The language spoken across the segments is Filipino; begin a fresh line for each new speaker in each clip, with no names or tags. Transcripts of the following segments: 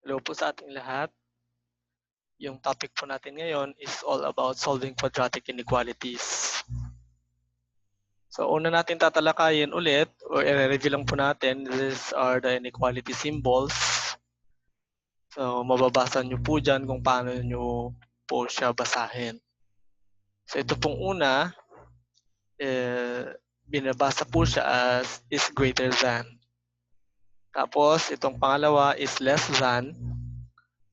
Hello po sa ating lahat. Yung topic po natin ngayon is all about solving quadratic inequalities. So una natin tatalakayin ulit o i-review lang po natin, these are the inequality symbols. So mababasa nyo po dyan kung paano nyo po siya basahin. So ito pong una, binabasa po siya as is greater than. Tapos itong pangalawa is less than.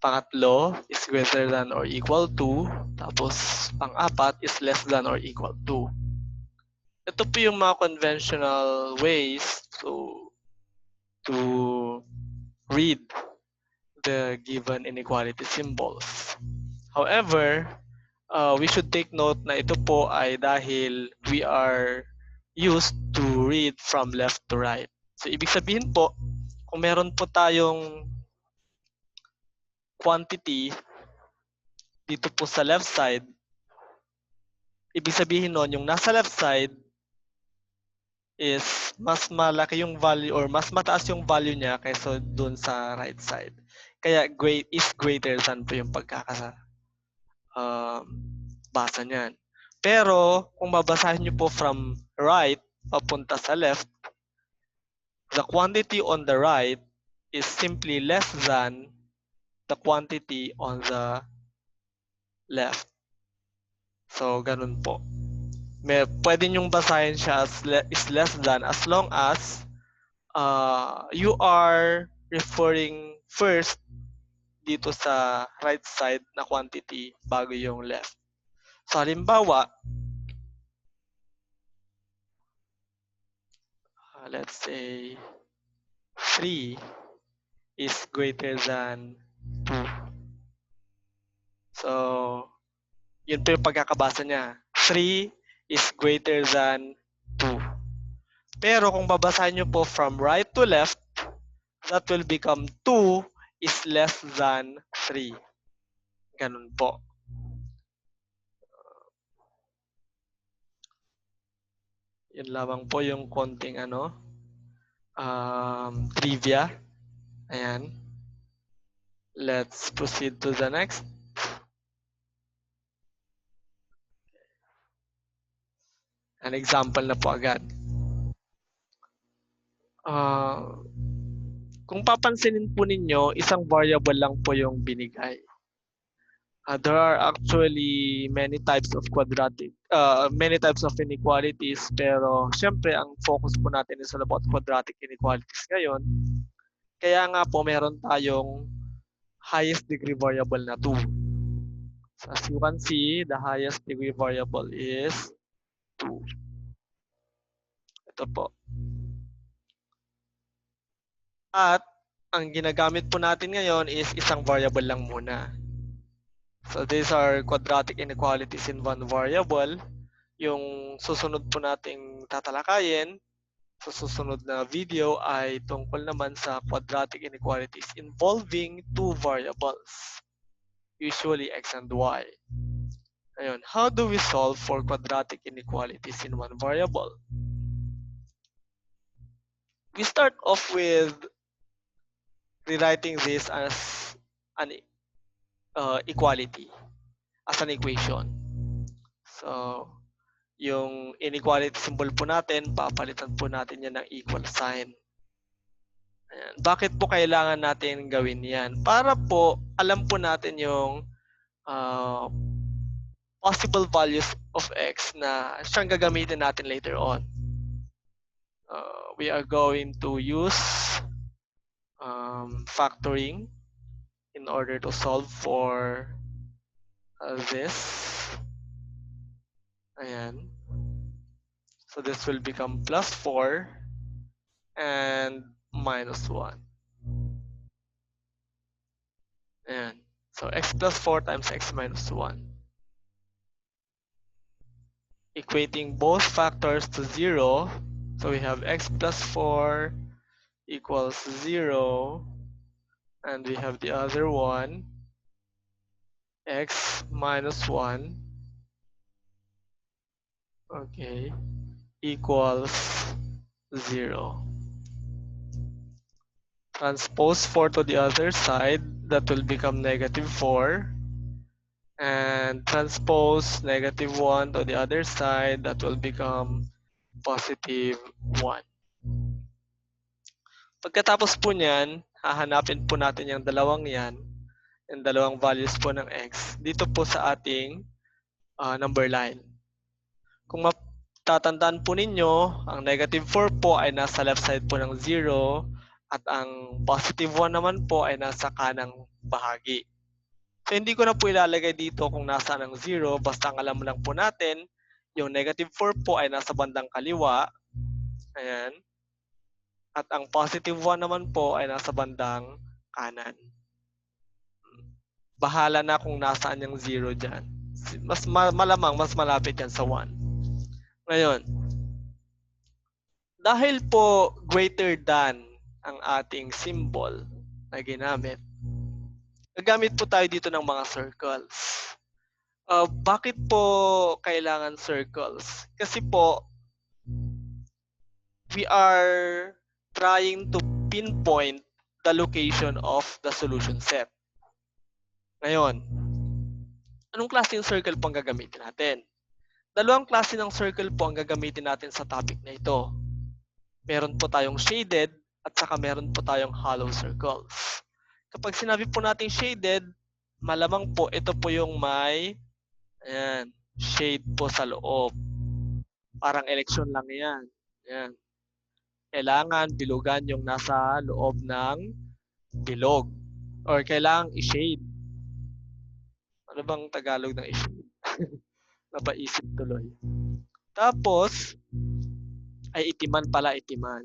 Pangatlo is greater than or equal to. Tapos pang-apat is less than or equal to. Ito po yung mga conventional ways to read the given inequality symbols. However, we should take note na ito po ay dahil we are used to read from left to right. So ibig sabihin po, kung meron po tayong quantity dito po sa left side, ibig sabihin nun, yung nasa left side is mas malaki yung value or mas mataas yung value niya kaysa dun sa right side. Kaya is greater than po yung basa niyan. Pero kung babasahin niyo po from right papunta sa left, the quantity on the right is simply less than the quantity on the left. So, ganun po. Pwede nyong basahin siya as is less than as long as you are referring first dito sa right side na quantity bago yung left. So, halimbawa, let's say 3 is greater than 2. So, yun po yung pagkakabasa niya. 3 is greater than 2. Pero kung babasahin nyo po from right to left, that will become 2 is less than 3. Ganun po. Yun lamang po yung konting trivia. Ayan. Let's proceed to the next. An example na po agad. Kung papansinin po ninyo, isang variable lang po yung binigay. There are actually many types of inequalities, pero syempre ang focus po natin is all about quadratic inequalities ngayon. Kaya nga po meron tayong highest degree variable na 2. So as you can see, the highest degree variable is 2. Ito po. At ang ginagamit po natin ngayon is isang variable lang muna. So these are quadratic inequalities in one variable. Yung susunod po nating tatalakayin sa susunod na video ay tungkol naman sa quadratic inequalities involving two variables, usually x and y. Ayun, how do we solve for quadratic inequalities in one variable? We start off with rewriting this as an equality, as an equation. So, yung inequality symbol po natin, papalitan po natin yan ng equal sign. Ayan. Bakit po kailangan natin gawin yan? Para po alam po natin yung possible values of x na siyang gagamitin natin later on. We are going to use factoring in order to solve for this. Ayan. So this will become plus 4 and minus 1. Ayan. So x plus 4 times x minus 1. Equating both factors to 0. So we have x plus 4 equals 0. And we have the other one, x minus 1. Okay. Equals 0. Transpose 4 to the other side, that will become negative 4. And transpose negative 1 to the other side, that will become positive 1. Pagkatapos po niyan, hahanapin po natin yung dalawang yan, yung dalawang values po ng x, dito po sa ating number line. Kung matatandaan po ninyo, ang negative 4 po ay nasa left side po ng 0 at ang positive 1 naman po ay nasa kanang bahagi. So hindi ko na po ilalagay dito kung nasaan ang 0, basta ang alam lang po natin, yung negative 4 po ay nasa bandang kaliwa. Ayan. At ang positive 1 naman po ay nasa bandang kanan. Bahala na kung nasaan yung 0 dyan. Mas malamang, mas malapit yan sa 1. Ngayon, dahil po greater than ang ating symbol na ginamit, gagamit po tayo dito ng mga circles. Bakit po kailangan circles? Kasi po, we are trying to pinpoint the location of the solution set. Ngayon, anong klase ng circle po ang gagamitin natin? Dalawang klase ng circle po ang gagamitin natin sa topic na ito. Meron po tayong shaded at saka meron po tayong hollow circles. Kapag sinabi po natin shaded, malamang po ito po yung may shade po sa loob. Parang election lang yan. Ayan. Kailangan bilugan yung nasa loob ng bilog. Or kailangan i-shade. Ano bang Tagalog ng i-shade? Napaisip tuloy. Tapos, ay itiman pala, itiman.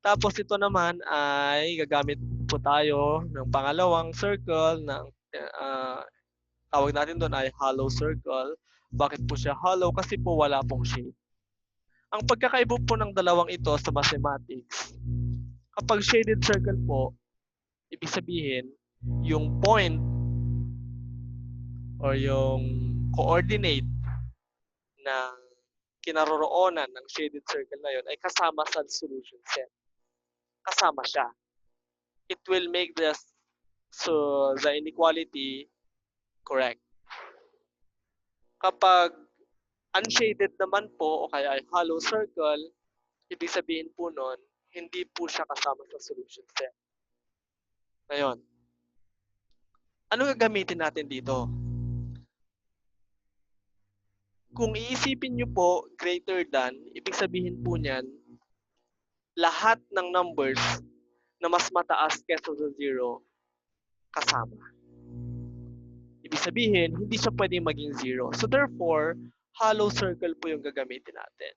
Tapos ito naman ay gagamit po tayo ng pangalawang circle ng tawag natin doon ay hollow circle. Bakit po siya hollow? Kasi po wala pong shade. Ang pagkakaiba po ng dalawang ito sa mathematics, kapag shaded circle po, ibig sabihin, yung point or yung coordinate na kinaroroonan ng shaded circle na yun ay kasama sa solution set. Kasama siya. It will make the inequality correct. Kapag unshaded naman po o kaya ay hollow circle, ibig sabihin po nun, hindi po siya kasama sa solution set. Ngayon, ano gagamitin natin dito? Kung iisipin nyo po greater than, ibig sabihin po niyan, lahat ng numbers na mas mataas kaysa sa 0, kasama. Ibig sabihin, hindi siya pwedeng maging 0. So therefore, hollow circle po yung gagamitin natin.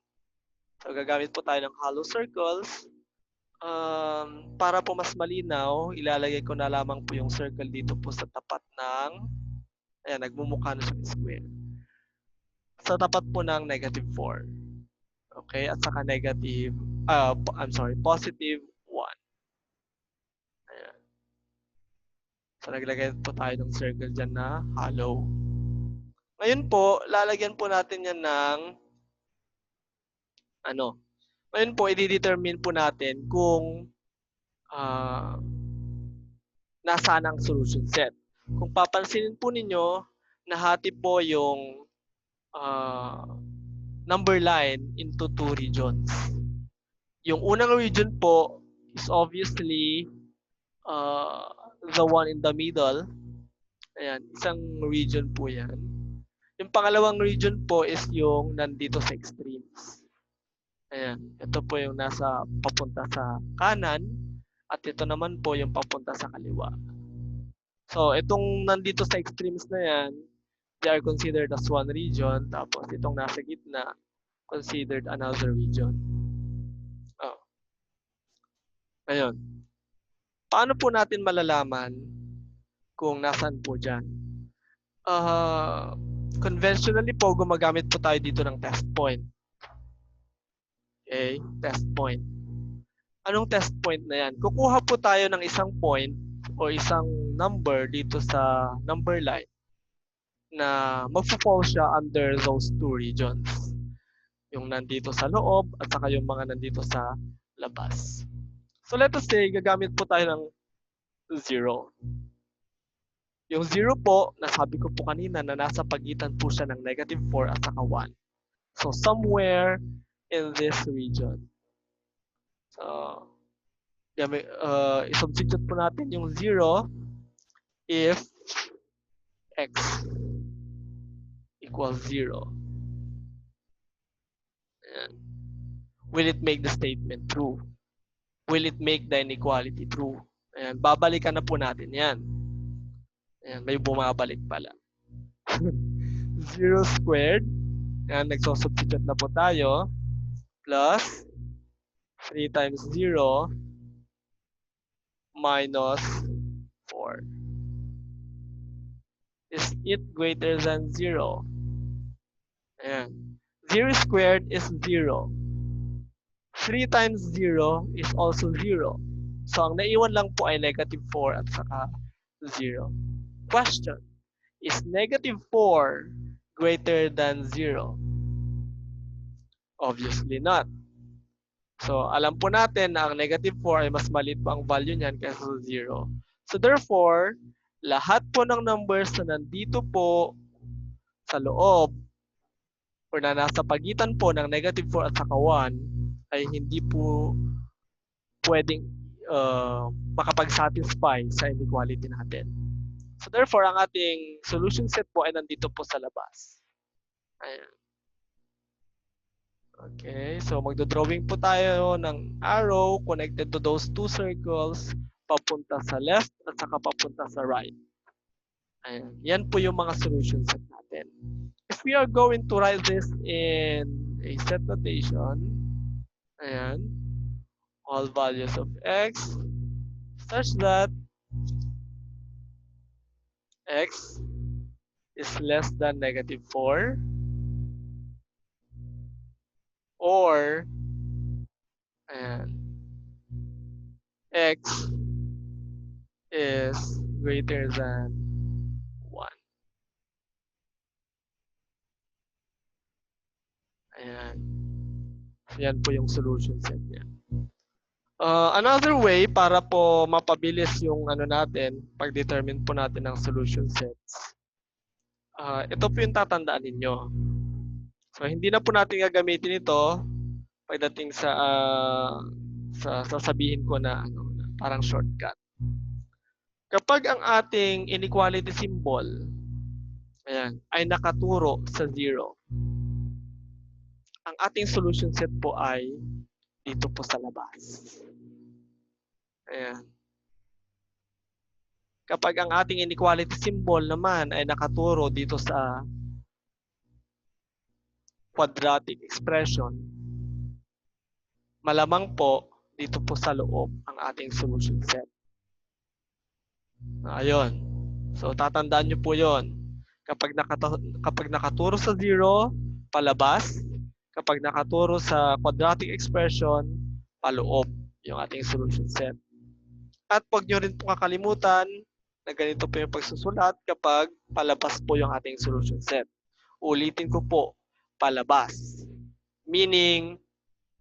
So gagamit po tayo ng hollow circles. Para po mas malinaw, ilalagay ko na lamang po yung circle dito po sa tapat ng, ayan, nagmumukha na siyang square. Sa tapat po ng negative 4. Okay, at saka positive 1. Ayan. So naglagay po tayo ng circle dyan na hollow. Ngayon po, lalagyan po natin yan ng ngayon po, i-determine po natin kung nasaan ang solution set. Kung papansinin po ninyo, nahati po yung number line into 2 regions. Yung unang region po is obviously the one in the middle. Ayan, isang region po yan. Yung pangalawang region po is yung nandito sa extremes. Ayan, ito po yung nasa papunta sa kanan at ito naman po yung papunta sa kaliwa. So, itong nandito sa extremes na yan, they are considered as one region, tapos itong nasa gitna, considered another region. Ngayon, paano po natin malalaman kung nasaan po dyan? Conventionally po, gumagamit po tayo dito ng test point. Okay, test point. Anong test point na yan? Kukuha po tayo ng isang point o isang number dito sa number line na magpo-fall siya under those 2 regions. Yung nandito sa loob at saka yung mga nandito sa labas. So let us say, gagamit po tayo ng 0. Yung 0 po, nasabi ko po kanina na nasa pagitan po siya ng -4 at saka 1. So somewhere in this region. So, i-substitute po natin yung 0 if x equals 0. Ayan. Will it make the statement true? Will it make the inequality true? Ayan, babalikan na po natin yan. Ayan, may bumabalik pala. 0 squared. Ayan, nagsosubstitute na po tayo. Plus 3 times 0 minus 4. Is it greater than 0? Ayan. 0 squared is 0. 3 times 0 is also 0. So, ang naiwan lang po ay -4 at saka 0. Question. Is -4 greater than 0? Obviously not. So, alam po natin na ang -4 ay mas maliit pa ang value niyan kaysa sa 0. So, therefore, lahat po ng numbers na nandito po sa loob or na nasa pagitan po ng -4 at saka 1 ay hindi po pwedeng makapag-satisfy sa inequality natin. So therefore, ang ating solution set po ay nandito po sa labas. Ayan. Okay, so magdo-drawing po tayo ng arrow connected to those two circles papunta sa left at saka papunta sa right. Ayan. Yan po yung mga solution set natin. If we are going to write this in a set notation, ayan, all values of x such that x is less than -4 or ayan, x is greater than 1. Ayan. Yan po yung solution set niya. Another way para po mapabilis yung ano natin, pag-determine po natin ng solution sets. Ito po yung tatandaan ninyo. So hindi na po natin gagamitin ito pagdating sa sasabihin ko na ano, parang shortcut. Kapag ang ating inequality symbol ayan, ay nakaturo sa 0, ang ating solution set po ay dito po sa labas. Ayan. Kapag ang ating inequality symbol naman ay nakaturo dito sa quadratic expression, malamang po dito po sa loob ang ating solution set. Ayun. So tatandaan nyo po yon. Kapag nakaturo sa 0, palabas. Kapag nakaturo sa quadratic expression, paloob yung ating solution set. At huwag nyo rin po kakalimutan na ganito po yung pagsusulat kapag palabas po yung ating solution set. Ulitin ko po, palabas. Meaning,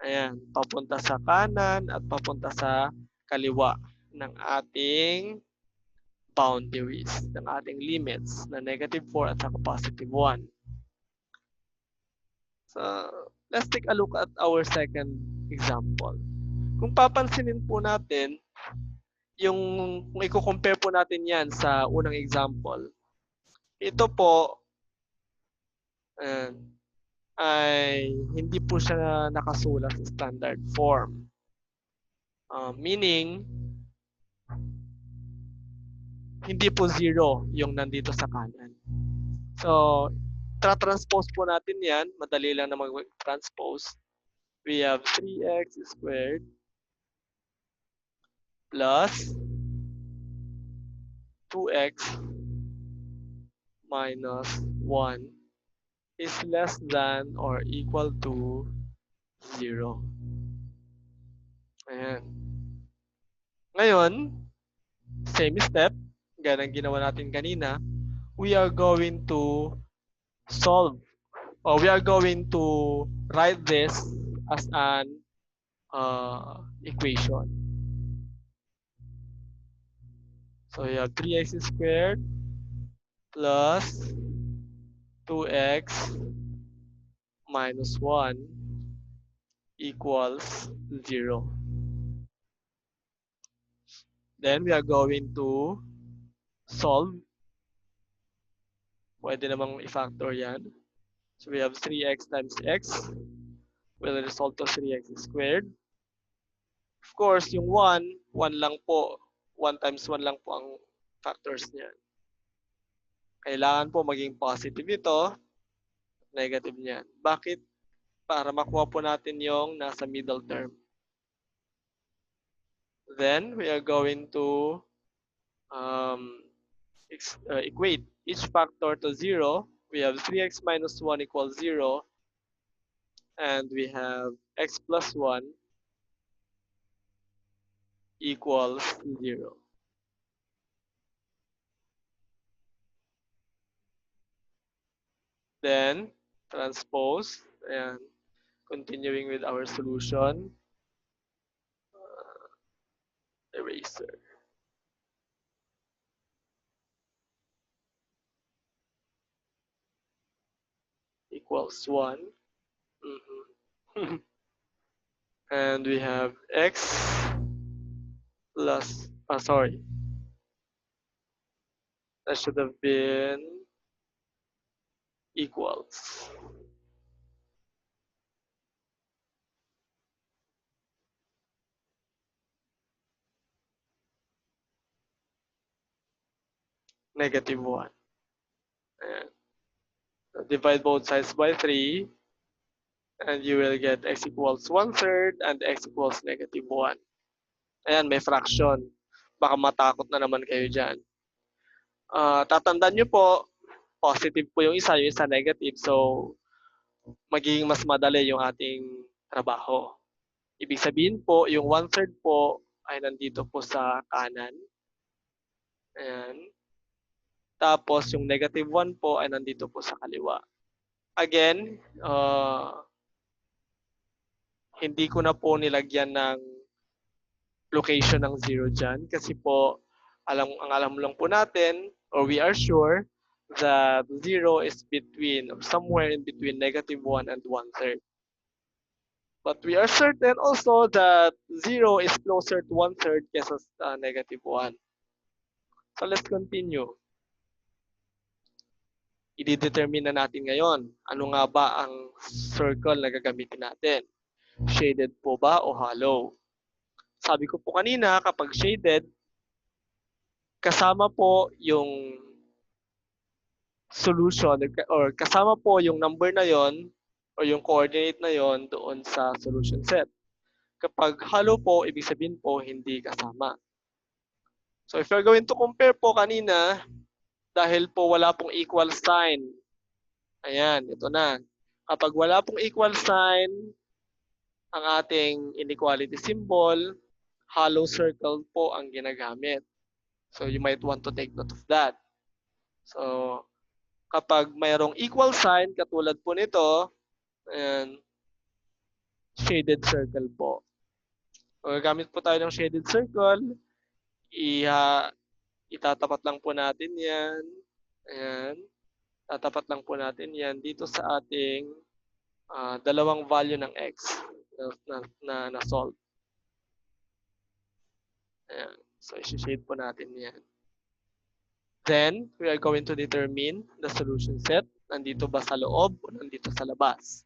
ayan, papunta sa kanan at papunta sa kaliwa ng ating boundaries, ng ating limits na -4 at saka +1. So, let's take a look at our second example. Kung papansinin po natin, kung i-compare po natin yan sa unang example, ito po ay hindi po siya nakasulat sa standard form. Meaning, hindi po 0 yung nandito sa kanan. So, tra-transpose po natin yan. Madali lang na mag-transpose. We have 3x squared plus 2x minus 1 is less than or equal to 0. Ayan. Ngayon, same step, gaya ng ginawa natin kanina, we are going to solve, or we are going to write this as an equation. So you have 3x squared plus 2x minus 1 equals 0. Then we are going to solve. Pwede namang i-factor yan. So we have 3x times x will result to 3x squared. Of course, yung 1 lang po. 1 times 1 lang po ang factors niya. Kailangan po maging positive ito, negative niyan. Bakit? Para makuha po natin yung nasa middle term. Then, we are going to equate each factor to 0. We have 3x minus 1 equals 0. And we have x plus 1 equals 0. Then, transpose, and continuing with our solution, eraser. Equals 1. And we have x plus, sorry. That should have been equals. Negative 1. And divide both sides by 3. And you will get x equals 1/3 and x equals negative 1. Ayan, may fraction. Baka matakot na naman kayo dyan. Tatandaan nyo po, positive po yung isa negative. So, magiging mas madali yung ating trabaho. Ibig sabihin po, yung 1/3 po ay nandito po sa kanan. Ayan. Tapos, yung negative 1 po ay nandito po sa kaliwa. Again, hindi ko na po nilagyan ng location ng 0 dyan kasi po alam lang po natin, or we are sure that 0 is between or somewhere in between negative 1 and 1/3. But we are certain also that 0 is closer to 1/3 kesa negative 1. So let's continue. I-determine na natin ngayon, ano nga ba ang circle na gagamitin natin? Shaded po ba o hollow? Sabi ko po kanina, kapag shaded, kasama po yung solution or kasama po yung number na yon or yung coordinate na yon doon sa solution set. Kapag hollow po, ibig sabihin po hindi kasama. So if you're going to compare po kanina, dahil po wala pong equal sign, ayan, ito na. Kapag wala pong equal sign, ang ating inequality symbol, hollow circle po ang ginagamit. So you might want to take note of that. So kapag mayroong equal sign, katulad po nito, ayan, shaded circle po. So gagamit po tayo ng shaded circle, itatapat lang po natin yan. Ayan. Tatapat lang po natin yan dito sa ating dalawang value ng x na solve. Ayan. So, isi-shade po natin yan. Then, we are going to determine the solution set. Nandito ba sa loob o nandito sa labas?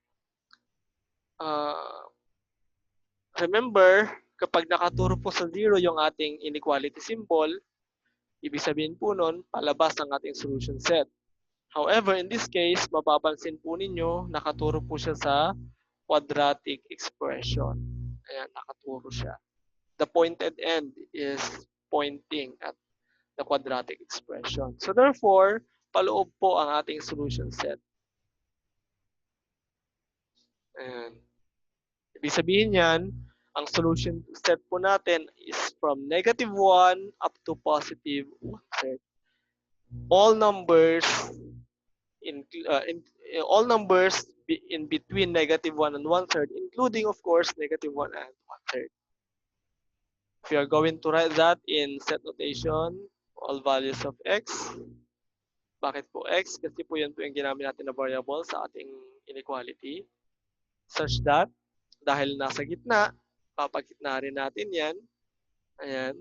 Remember, kapag nakaturo po sa 0 yung ating inequality symbol, ibig sabihin po nun, palabas ang ating solution set. However, in this case, mapapansin po ninyo, nakaturo po siya sa quadratic expression. Ayan, nakaturo siya. The pointed end is pointing at the quadratic expression. So therefore, paloob po ang ating solution set. Ayan. Ibig sabihin yan, ang solution set po natin is from negative 1 up to positive 1/3. All numbers all numbers in between negative 1 and 1/3, including, of course, negative 1 and 1/3. If you are going to write that in set notation, all values of x. Bakit po x? Kasi po yan po yung ginamit natin na variable sa ating inequality. Such that, dahil nasa gitna, papagitna rin natin yan. Ayan.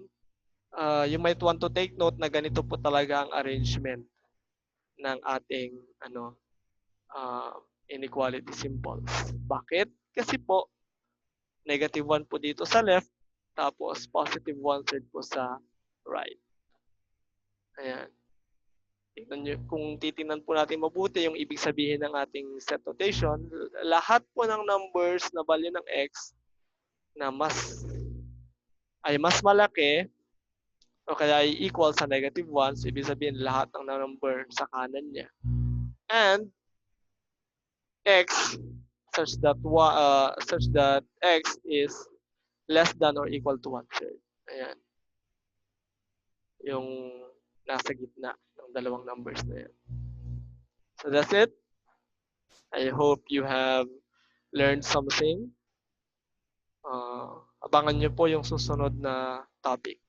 You might want to take note na ganito po talaga ang arrangement ng ating inequality symbols. Bakit? Kasi po, -1 po dito sa left, tapos positive 1/3 po sa right. Ayan. Tingnan nyo, kung titingnan po natin mabuti yung ibig sabihin ng ating set notation, lahat po ng numbers na value ng x na mas malaki o kaya ay equal sa -1, so ibig sabihin lahat ng number sa kanan niya. And x such that x is less than or equal to 1/3. Ayan. Yung nasa gitna ng dalawang numbers na yan. So that's it. I hope you have learned something. Abangan nyo po yung susunod na topic.